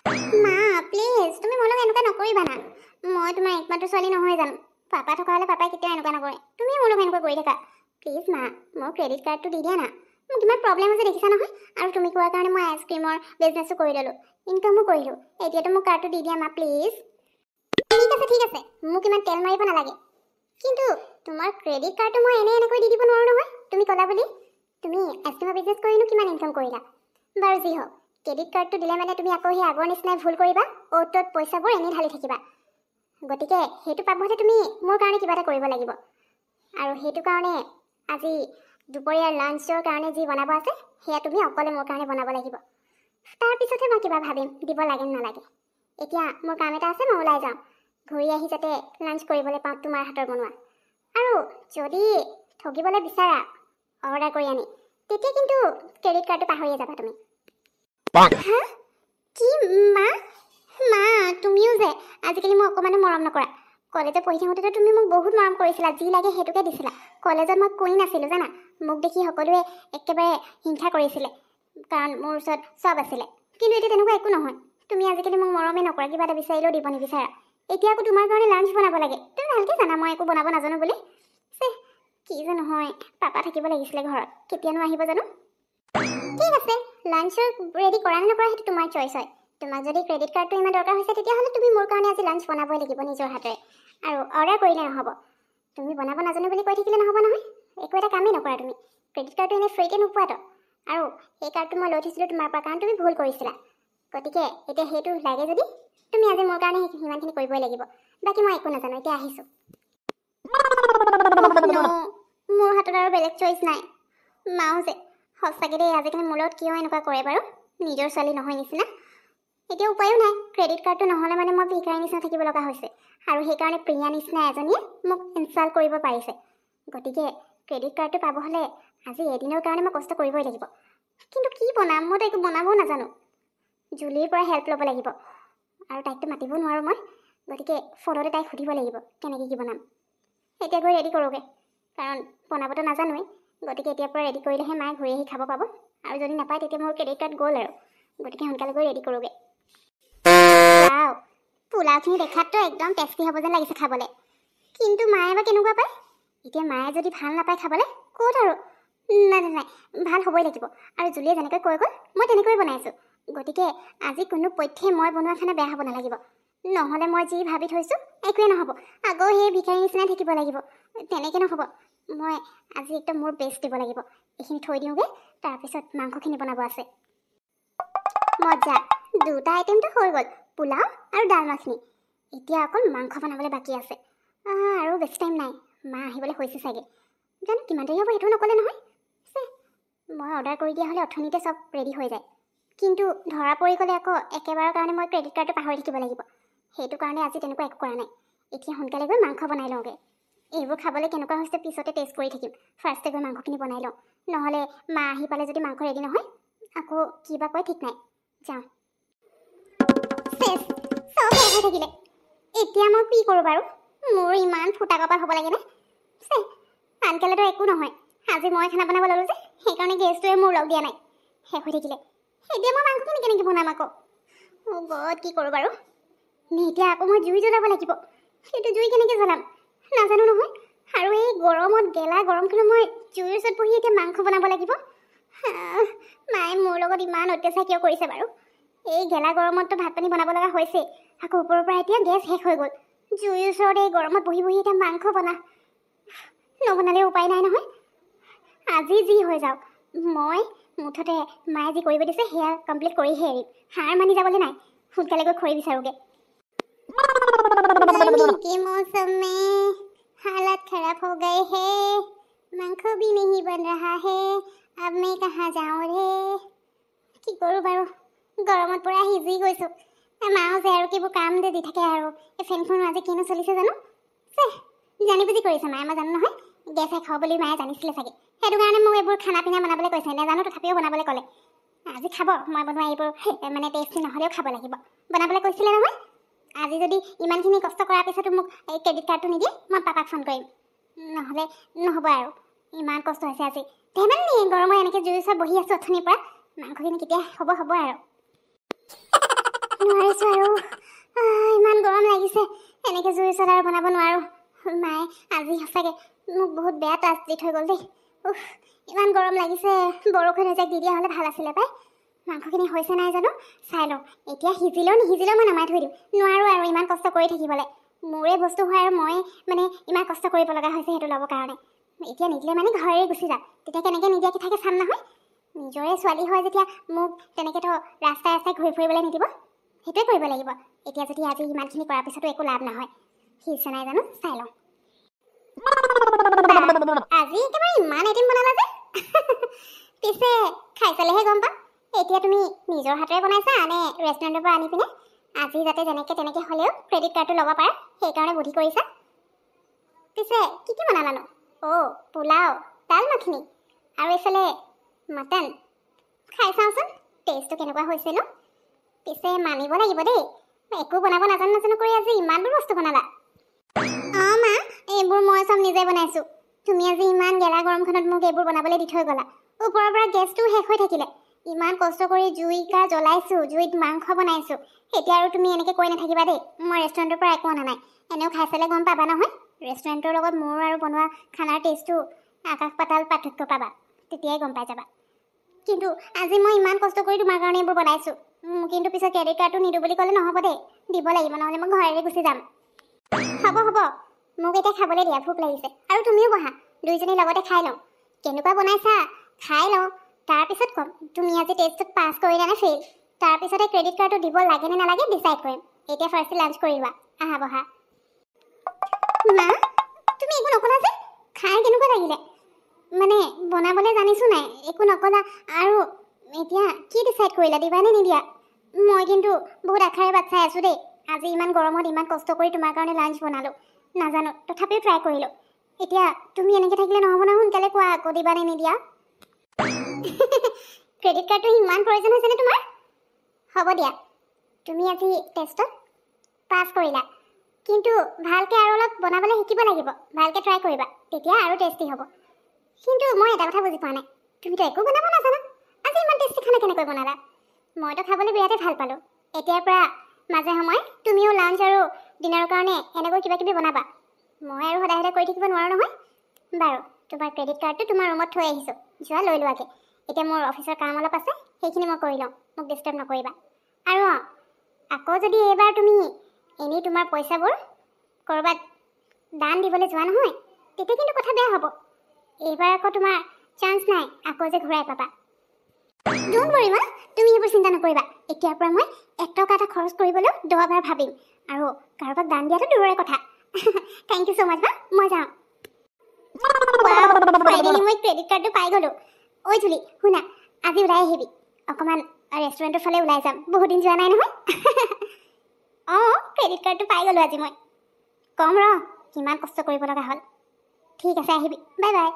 মা প্লিজ তুমি মোৰ লগত এনেকুৱা নকৰিবা না। মই তোমাৰ একমাত্ৰ ছোৱালী নহয় জানো। পাপা থকা হ'লে পাপাই কেতিয়াও এনেকুৱা নকৰে। তুমি মোৰ লগত এনেকুৱা কৰি থাকা প্লিজ মা। মোৰ ক্ৰেডিট কাৰ্ডটো দি দিয়া না। মোৰ কিমান প্ৰব্লেম আছে দেখিছা নহয়। আৰু তুমি কোৱাৰ কাৰণে মই আইচক্ৰীমৰ বিজনেছো কৰি ল'লোঁ, ইনকামো কৰিলোঁ। এতিয়াতো মোক কাৰ্ডটো দি দিয়া মা প্লিজ। ঠিক আছে মোক ইমান তেল মাৰিব নালাগে। কিন্তু তোমাৰ ক্ৰেডিট কাৰ্ডটো মই এনেকৈ দি দিব নোৱাৰোঁ নহয়। তুমি ক'লা বুলি তুমি আইচক্ৰীমৰ বিজনেছ কৰিনো কিমান ইনকাম কৰিলা। বাৰু যি হওক, ক্ৰেডিট কাৰ্ডটো দিলে মানে তুমি আকৌ সেই আগৰ নিচিনাই ভুল কৰিবা, অ'ত ত'ত পইচাবোৰ এনেই ঢালি থাকিবা। গতিকে সেইটো পাবতে তুমি মোৰ কাৰণে কিবা এটা কৰিব লাগিব। আৰু সেইটো কাৰণে আজি দুপৰীয়াৰ লাঞ্চৰ কাৰণে যি বনাব আছে সেয়া তুমি অকলে মোৰ কাৰণে বনাব লাগিব। তাৰপিছতহে মই কিবা ভাবিম দিব লাগে নালাগে। এতিয়া মোৰ কাম এটা আছে, মই ওলাই যাওঁ। ঘূৰি আহি যাতে লাঞ্চ কৰিবলৈ পাওঁ তোমাৰ হাতৰ বনোৱা। আৰু যদি ঠগিবলৈ বিচাৰা অৰ্ডাৰ কৰি আনি, তেতিয়া কিন্তু ক্ৰেডিট কাৰ্ডটো পাহৰিয়ে যাবা তুমি। হা কি মা? মা তুমিও যে আজিকালি মোক অকণমানো মৰম নকৰা। কলেজত পঢ়ি থাকোঁতেতো তুমি মোক বহুত মৰম কৰিছিলা, যি লাগে সেইটোকে দিছিলা। কলেজত মই কুইন আছিলোঁ জানা। মোক দেখি সকলোৱে একেবাৰে হিংসা কৰিছিলে, কাৰণ মোৰ ওচৰত চব আছিলে। কিন্তু এতিয়া তেনেকুৱা একো নহয়। তুমি আজিকালি মোক মৰমেই নকৰা, কিবা এটা বিচাৰিলেও দিব নিবিচাৰা। এতিয়া আকৌ তোমাৰ কাৰণে লাঞ্চ বনাব লাগে। তুমি ভালকৈ জানা মই একো বনাব নাজানো বুলি। কি যে নহয়, পাপা থাকিব লাগিছিলে ঘৰত, কেতিয়ানো আহিব জানো। ঠিক আছে, লাঞ্চৰ ৰেডি কৰা নে নকৰা সেইটো তোমাৰ চইচ হয়। তোমাক যদি ক্ৰেডিট কাৰ্ডটো ইমান দৰকাৰ হৈছে তেতিয়াহ'লে তুমি মোৰ কাৰণে আজি লাঞ্চ বনাবই লাগিব নিজৰ হাতেৰে। আৰু অৰ্ডাৰ কৰিলে নহ'ব। তুমি বনাব নাজানো বুলি কৈ থাকিলে নহ'ব নহয়। একো এটা কামেই নকৰা তুমি। ক্ৰেডিট কাৰ্ডটো এনেই ফ্ৰীকৈ নোপোৱাতো। আৰু সেই কাৰ্ডটো মই লৈ থৈছিলোঁ তোমাৰ পৰা, কাৰণ তুমি ভুল কৰিছিলা। গতিকে এতিয়া সেইটো লাগে যদি তুমি আজি মোৰ কাৰণে সিমানখিনি কৰিবই লাগিব। বাকী মই একো নাজানো, এতিয়া আহিছোঁ। মোৰ হাতত আৰু বেলেগ চইচ নাই। মাও যে সঁচাকৈ দেই আজিকালি মোৰ লগত কিয় এনেকুৱা কৰে বাৰু, নিজৰ ছোৱালী নহয় নিচিনা। এতিয়া উপায়ো নাই, ক্ৰেডিট কাৰ্ডটো নহ'লে মানে মই ভিকাৰী নিচিনা থাকিব লগা হৈছে। আৰু সেইকাৰণে প্ৰিয়া নিচিনা এজনীয়ে মোক ইনচাল্ট কৰিব পাৰিছে। গতিকে ক্ৰেডিট কাৰ্ডটো পাব হ'লে আজি এদিনৰ কাৰণে মই কষ্ট কৰিবই লাগিব। কিন্তু কি বনাম, মইতো একো বনাবও নাজানো। জুলিৰ পৰা হেল্প ল'ব লাগিব। আৰু তাইকতো মাতিব নোৱাৰোঁ মই। গতিকে ফোনতে তাইক সুধিব লাগিব কেনেকৈ কি বনাম। এতিয়া গৈ ৰেডি কৰোঁগৈ, কাৰণ বনাবতো নাজানোৱেই। গতিকে এতিয়াৰ পৰা ৰেডি কৰিলেহে মায়ে ঘূৰি আহি খাব পাব। আৰু যদি নাপায় তেতিয়া মোৰ ক্ৰেডিট কাৰ্ড গ'ল আৰু। গতিকে সোনকালে গৈ ৰেডি কৰোঁগৈ। পোলাওখিনি দেখাততো একদম টেষ্টি হ'ব যেন লাগিছে খাবলৈ। কিন্তু মায়ে বা কেনেকুৱা পায়। এতিয়া মায়ে যদি ভাল নাপায় খাবলৈ, ক'ত আৰু। নাই ভাল হ'বই লাগিব। আৰু জুলিয়ে যেনেকৈ কৈ গ'ল মই তেনেকৈয়ে বনাইছোঁ। গতিকে আজি কোনো পধ্যে মই বনোৱা খানা বেয়া হ'ব নালাগিব। নহ'লে মই যি ভাবি থৈছোঁ একোৱে নহ'ব। আকৌ সেই ভিকাৰী নিচিনাই থাকিব লাগিব। তেনেকৈ নহ'ব। মই আজি একদম মোৰ বেষ্ট দিব লাগিব। এইখিনি থৈ দিওঁগৈ, তাৰপিছত মাংসখিনি বনাব আছে। মজা, দুটা আইটেমটো হৈ গ'ল, পোলাও আৰু ডাল মাখনি। এতিয়া অকল মাংস বনাবলৈ বাকী আছে। আৰু বেছি টাইম নাই, মা আহিবলৈ হৈছে চাগে। জানো কিমান দেৰি হ'ব সেইটো নক'লে নহয়। মই অৰ্ডাৰ কৰি দিয়া হ'লে অথনিতে চব ৰেডি হৈ যায়। কিন্তু ধৰা পৰি গ'লে আকৌ একেবাৰৰ কাৰণে মই ক্ৰেডিট কাৰ্ডটো পাহৰি থাকিব লাগিব। সেইটো কাৰণে আজি তেনেকুৱা একো কৰা নাই। এতিয়া সোনকালে গৈ মাংস বনাই লওঁগৈ। এইবোৰ খাবলৈ কেনেকুৱা হৈছে পিছতে টেষ্ট কৰি থাকিম। ফাৰ্ষ্টে গৈ মাংসখিনি বনাই লওঁ, নহ'লে মা আহি পালে যদি মাংস ৰেডি নহয় আকৌ কিবা কয় ঠিক নাই। যাওঁ। চব শেষ হৈ থাকিলে। এতিয়া মই কি কৰোঁ বাৰু? মোৰ ইমান ফুটা কপাল হ'ব লাগেনে? আনকালেতো একো নহয়। আজি মই খানা বনাব ল'লোঁ যে সেইকাৰণে গেছটোৱে মোৰ লগ দিয়া নাই। শেষ হৈ থাকিলে। এতিয়া মই মাংসখিনি কেনেকৈ বনাম আকৌ? গড কি কৰোঁ বাৰু? এতিয়া আকৌ মই জুই জ্বলাব লাগিব। সেইটো জুই কেনেকৈ জ্বলাম নাজানো নহয়। আৰু এই গৰমত গেলা গৰমখনত মই জুইৰ ওচৰত বহি এতিয়া মাংস বনাব লাগিব। মায়ে মোৰ লগত ইমান অত্যাচাৰ কিয় কৰিছে বাৰু? এই গেলা গৰমততো ভাত পানী বনাব লগা হৈছেই, আকৌ ওপৰৰ পৰা এতিয়া গেছ শেষ হৈ গ'ল। জুইৰ ওচৰত এই গৰমত বহি এতিয়া মাংস নবনালে উপায় নাই নহয়। আজি যি হৈ যাওক, মই মুঠতে মায়ে যি কৰিব দিছে সেয়া কমপ্লিট কৰিহে এৰিম। হাৰ মানি যাবলৈ নাই। সোনকালে গৈ খৰি বিচাৰোঁগৈ। मौसम में हालत खराब हो गए हैं, मांखो भी नहीं बन रहा है, अब मैं कहाँ जाऊँ रे? কি কৰোঁ বাৰু? গৰমত পৰা সিজি গৈছোঁ। মাও যে আৰু কিবোৰ কাম দি থাকে আৰু। এই ফেনখনো আজি কিনো চলিছে জানো? জানি বুজি কৰিছে মায়ে, মই জানো নহয়। গেছ শেষ হ'ব বুলি মায়ে জানিছিলে চাগে। সেইটো কাৰণে মোক এইবোৰ খানা পিনা বনাবলৈ কৈছে। নাজানো তথাপিও বনাবলৈ ক'লে। আজি খাব মই বনোৱা এইবোৰ মানে টেষ্টি নহ'লেও খাব লাগিব। বনাবলৈ কৈছিলে নহয়। আজি যদি ইমানখিনি কষ্ট কৰাৰ পিছতো মোক এই ক্ৰেডিট কাৰ্ডটো নিদিয়ে, মই পাপাক ফোন কৰিম। নহ'লে নহ'ব আৰু। ইমান কষ্ট হৈছে আজি। ধেমালি গৰমত এনেকৈ জুইৰ ওচৰত বহি আছোঁ অথনিৰ পৰা। মাংসখিনি কেতিয়া হ'ব আৰু। এনেকৈ জুইৰ ওচৰত আৰু বনাব নোৱাৰোঁ। মায়ে আজি সঁচাকৈ মোক বহুত বেয়া টাচ দি থৈ গ'ল দেই। উফ, ইমান গৰম লাগিছে। বৰষুণ এজাক দি দিয়া হ'লে ভাল আছিলে পাই। মাংসখিনি হৈছে নাই জানো, চাই লওঁ। এতিয়া সিজিলেও নিসিজিলেও মই নমাই থৈ দিম। নোৱাৰোঁ আৰু ইমান কষ্ট কৰি থাকিবলৈ। মোৰে বস্তু হয় আৰু মই মানে ইমান কষ্ট কৰিব লগা হৈছে সেইটো ল'বৰ কাৰণে। এতিয়া নিদিলে মানে ঘৰেৰে গুচি যাম। তেতিয়া কেনেকৈ নিদিয়াকৈ থাকে চাম নহয়। নিজৰে ছোৱালী হয় যেতিয়া মোক তেনেকৈতো ৰাস্তাই ৰাস্তাই ঘূৰি ফুৰিবলৈ নিদিব। সেইটোৱে কৰিব লাগিব। এতিয়া যদি আজি ইমানখিনি কৰাৰ পিছতো একো লাভ নহয়, সিজছে নাই জানো, চাই লওঁ। আজি একেবাৰে ইমান আইটেম বনালা যে। পিছে খাই চালেহে গম পাম এতিয়া তুমি নিজৰ হাতেৰে বনাইছা নে ৰেষ্টুৰেণ্টৰ পৰা আনি পিনে। আজি যাতে যেনেকৈ তেনেকৈ হ'লেও ক্ৰেডিট কাৰ্ডটো ল'ব পাৰে সেইকাৰণে বুদ্ধি কৰিছা। পিছে কি কি বনালানো? অ' পোলাও, দাল মাখনি আৰু এইফালে মটন। খাই চাওঁচোন টেষ্টটো কেনেকুৱা হৈছেনো। পিছে মানিব লাগিব দেই, একো বনাব নাজানো কৰি আজি ইমানবোৰ বস্তু বনালা। অঁ মা, এইবোৰ মই চব নিজে বনাইছোঁ। তুমি আজি ইমান গেলা গৰমখনত মোক এইবোৰ বনাবলৈ দি থৈ গ'লা। ওপৰৰ পৰা গেছটোও শেষ হৈ থাকিলে। ইমান কষ্ট কৰি জুইকা জ্বলাইছোঁ, জুইত মাংস বনাইছোঁ। এতিয়া আৰু তুমি এনেকৈ কৈ নাথাকিবা দেই, মই ৰেষ্টুৰেণ্টৰ পৰা একো অনা নাই। এনেও খাই চালে গম পাবা নহয়, ৰেষ্টুৰেণ্টৰ লগত মোৰ আৰু বনোৱা খানাৰ টেষ্টটো আকাশ পাতাল পাৰ্থক্য পাবা, তেতিয়াই গম পাই যাবা। কিন্তু আজি মই ইমান কষ্ট কৰি তোমাৰ কাৰণে এইবোৰ বনাইছোঁ। কিন্তু পিছত ক্ৰেডিট কাৰ্ডটো নিদিওঁ বুলি ক'লে নহ'ব দেই, দিব লাগিব, নহ'লে মই ঘৰেৰে গুচি যাম। হ'ব হ'ব, মোক এতিয়া খাবলৈ দিয়া, ভোক লাগিছে। আৰু তুমিও বহা, দুইজনী লগতে খাই লওঁ। কেনেকুৱা বনাইছা খাই লওঁ, তাৰপিছত ক'ম তুমি আজি টেষ্টত পাছ কৰিলা নে ফেইল। তাৰপিছতে ক্ৰেডিট কাৰ্ডটো দিব লাগে নে নালাগে ডিচাইড কৰিম। এতিয়া ফাৰ্ষ্টে লাঞ্চ কৰি লোৱা, আহা বহা। মা, তুমি একো নকলা যে, খাই কেনেকুৱা লাগিলে? মানে বনাবলৈ জানিছোঁ নাই, একো নকলা। আৰু এতিয়া কি ডিচাইড কৰিলা, দিবা নে নিদিয়া? মই কিন্তু বহুত আশাৰে বাট চাই আছোঁ দেই। আজি ইমান গৰমত ইমান কষ্ট কৰি তোমাৰ কাৰণে লাঞ্চ বনালোঁ, নাজানো তথাপিও ট্ৰাই কৰিলোঁ। এতিয়া তুমি এনেকৈ থাকিলে নহ'ব নহয়, সোনকালে কোৱা আকৌ দিবা নে নিদিয়া। ক্ৰেডিট কাৰ্ডটো ইমান প্ৰয়োজন হৈছেনে তোমাৰ? হ'ব দিয়া, তুমি আজি টেষ্টত পাছ কৰিলা, কিন্তু ভালকৈ আৰু অলপ বনাবলৈ শিকিব লাগিব। ভালকৈ ট্ৰাই কৰিবা, তেতিয়া আৰু টেষ্টি হ'ব। কিন্তু মই এটা কথা বুজি পোৱা নাই, তুমিতো একো বনাব নাজানা, আজি ইমান টেষ্টি খানা কেনেকৈ বনালা? মইতো খাবলৈ বিৰাটেই ভাল পালোঁ। এতিয়াৰ পৰা মাজে সময়ে তুমিও লাঞ্চ আৰু ডিনাৰৰ কাৰণে এনেকৈ কিবা কিবি বনাবা। মই আৰু সদায় সদায় কৰি থাকিব নোৱাৰোঁ নহয়। বাৰু, তোমাৰ ক্ৰেডিট কাৰ্ডটো তোমাৰ ৰুমত থৈ আহিছোঁ, যোৱা লৈ লোৱাকৈ। এতিয়া মোৰ অফিচৰ কাম অলপ আছে, সেইখিনি মই কৰি লওঁ, মোক ডিষ্টাৰ্ব নকৰিবা। আৰু আকৌ যদি এইবাৰ তুমি এনেই তোমাৰ পইচাবোৰ ক'ৰবাত দান দিবলৈ যোৱা নহয়, তেতিয়া কিন্তু কথা বেয়া হ'ব। এইবাৰ আকৌ তোমাৰ চান্স নাই আকৌ যে ঘূৰাই পাবা। ডোণ্ট ৱৰি মা, তুমি এইবোৰ চিন্তা নকৰিবা। এতিয়াৰ পৰা মই 1 টকা এটা খৰচ কৰিবলৈও 10 বাৰ ভাবিম, আৰু কাৰোবাক দান দিয়াটো দূৰৰে কথা। থেংক ইউ ছ' মাছ মা, মই যাওঁ। ফাইনেলি মই ক্ৰেডিট কাৰ্ডটো পাই গ'লোঁ। ঐ জুলি, শুনা, আজি ওলাই আহিবি, অকণমান ৰেষ্টুৰেণ্টৰ ফালে ওলাই যাম, বহুত দিন যোৱা নাই নহয়। অঁ, ক্ৰেডিট কাৰ্ডটো পাই গ'লোঁ আজি মই। কম ৰ, কিমান কষ্ট কৰিব লগা হ'ল। ঠিক আছে, আহিবি, বাই বাই।